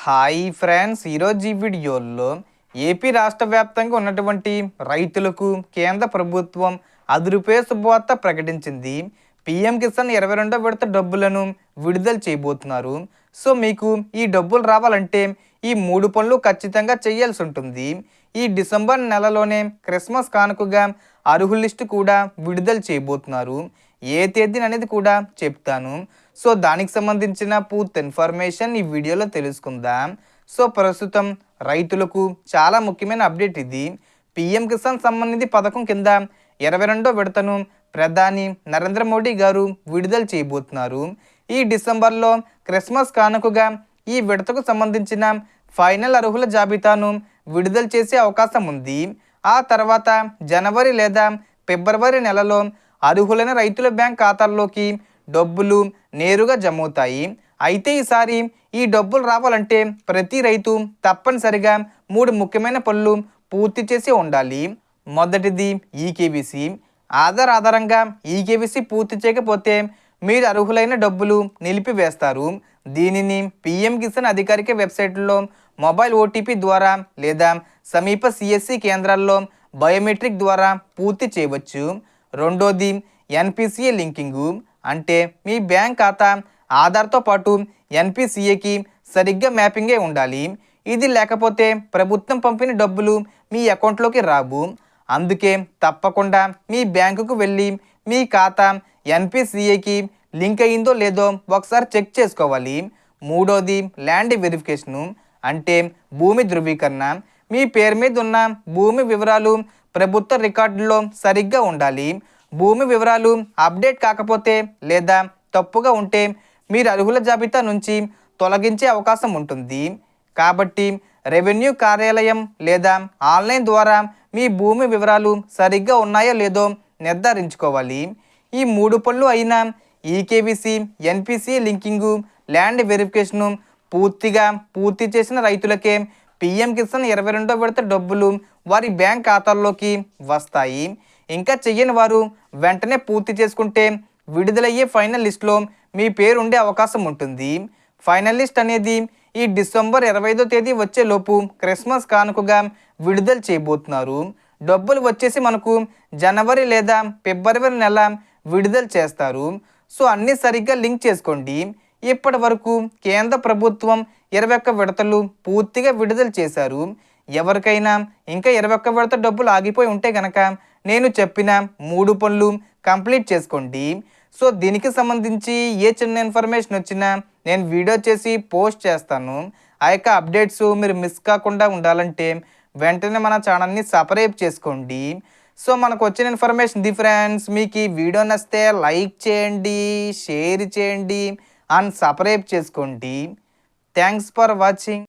Hi friends, ఈరోజు ఈ వీడియోలో ఏపీ రాష్ట్ర వ్యాప్తంగా ఉన్నటువంటి రైతులకు కేంద్ర ప్రభుత్వం అదురుపే శుభవార్త ప్రకటించింది. పీఎం కిసాన్ 22వ విడత డబ్బులను విడుదల చేయబోతున్నారు. సో మీకు ఈ డబ్బులు రావాలంటే ఈ 3 పనులు ఖచ్చితంగా చేయాల్సి ఉంటుంది. ఈ డిసెంబర్ నెలలోనే క్రిస్మస్ కానుకగా అర్హుల లిస్టు కూడా విడుదల చేయబోతున్నారు. ఏ తేదీని అనేది కూడా చెప్తాను. సో దానికి సంబంధించిన పూర్తి ఇన్ఫర్మేషన్ ఈ వీడియోలో తెలుసుకుందాం. సో ప్రస్తుతం రైతులకు చాలా ముఖ్యమైన అప్డేట్ ఇది. పీఎం కిసాన్ సంబంధించి పథకం కింద 22వ విడతను ప్రధాని నరేంద్ర మోడీ గారు విడుదల చేయబోతున్నారు. ఈ డిసెంబర్లో క్రిస్మస్ కానుకగా ఈ విడతకు సంబంధించిన ఫైనల్ అర్హుల జాబితాను విడుదల చేసే అవకాశం ఉంది. ఆ తర్వాత జనవరి లేదా ఫిబ్రవరి నెలలో అర్హులైన రైతుల బ్యాంక్ ఖాతాల్లోకి డబ్బులు నేరుగా జమ అవుతాయి. అయితే ఈసారి ఈ డబ్బులు రావాలంటే ప్రతి రైతు తప్పనిసరిగా 3 ముఖ్యమైన పనులు పూర్తి చేసి ఉండాలి. మొదటిది ఈకేవీసీ. ఆధారంగా ఈకేవీసీ పూర్తి చేయకపోతే మీరు అర్హులైన డబ్బులు నిలిపివేస్తారు. దీనిని పీఎం కిసాన్ అధికారిక వెబ్సైట్లో మొబైల్ ఓటీపీ ద్వారా లేదా సమీప సిఎస్సి కేంద్రాల్లో బయోమెట్రిక్ ద్వారా పూర్తి చేయవచ్చు. రెండోది ఎన్పిసిఏ లింకింగు. అంటే మీ బ్యాంక్ ఖాతా ఆధార్తో పాటు ఎన్పిసిఏకి సరిగ్గా మ్యాపింగే ఉండాలి. ఇది లేకపోతే ప్రభుత్వం పంపిన డబ్బులు మీ అకౌంట్లోకి రావు. అందుకే తప్పకుండా మీ బ్యాంకుకు వెళ్ళి మీ ఖాతా ఎన్పిసిఏకి లింక్ అయిందో లేదో ఒకసారి చెక్ చేసుకోవాలి. మూడోది ల్యాండ్ వెరిఫికేషను. అంటే భూమి ధృవీకరణ. మీ పేరు మీద ఉన్న భూమి వివరాలు ప్రభుత్వ రికార్డుల్లో సరిగ్గా ఉండాలి. భూమి వివరాలు అప్డేట్ కాకపోతే లేదా తప్పుగా ఉంటే మీరు అర్హుల జాబితా నుంచి తొలగించే అవకాశం ఉంటుంది. కాబట్టి రెవెన్యూ కార్యాలయం లేదా ఆన్లైన్ ద్వారా మీ భూమి వివరాలు సరిగ్గా ఉన్నాయో లేదో నిర్ధారించుకోవాలి. ఈ 3 పనులు అయినా ఈకేవీసీ, ఎన్పిసిఏ లింకింగు, ల్యాండ్ వెరిఫికేషను పూర్తి చేసిన రైతులకే పీఎం కిసాన్ 22వ విడత డబ్బులు వారి బ్యాంక్ ఖాతాల్లోకి వస్తాయి. ఇంకా చెయ్యని వారు వెంటనే పూర్తి చేసుకుంటే విడుదలయ్యే ఫైనల్ లిస్ట్లో మీ పేరు ఉండే అవకాశం ఉంటుంది. ఫైనల్ లిస్ట్ అనేది ఈ డిసెంబర్ 25వ తేదీ వచ్చేలోపు క్రిస్మస్ కానుకగా విడుదల చేయబోతున్నారు. డబ్బులు వచ్చేసి మనకు జనవరి లేదా ఫిబ్రవరి నెల విడుదల చేస్తారు. సో అన్నీ సరిగ్గా లింక్ చేసుకోండి. ఇప్పటి వరకు కేంద్ర ప్రభుత్వం 21 విడతలు పూర్తిగా విడుదల చేశారు. ఎవరికైనా ఇంకా 21 విడత డబ్బులు ఆగిపోయి ఉంటే కనుక నేను చెప్పిన 3 పనులు కంప్లీట్ చేసుకోండి. సో దీనికి సంబంధించి ఏ చిన్న ఇన్ఫర్మేషన్ వచ్చినా నేను వీడియో చేసి పోస్ట్ చేస్తాను. ఆ యొక్క అప్డేట్స్ మీరు మిస్ కాకుండా ఉండాలంటే వెంటనే మన ఛానల్ని సబ్స్క్రైబ్ చేసుకోండి. సో మనకు వచ్చిన ఇన్ఫర్మేషన్ ది ఫ్రెండ్స్. మీకు ఈ వీడియో నచ్చితే లైక్ చేయండి, షేర్ చేయండి అండ్ సబ్స్క్రైబ్ చేసుకోండి. Thanks for watching.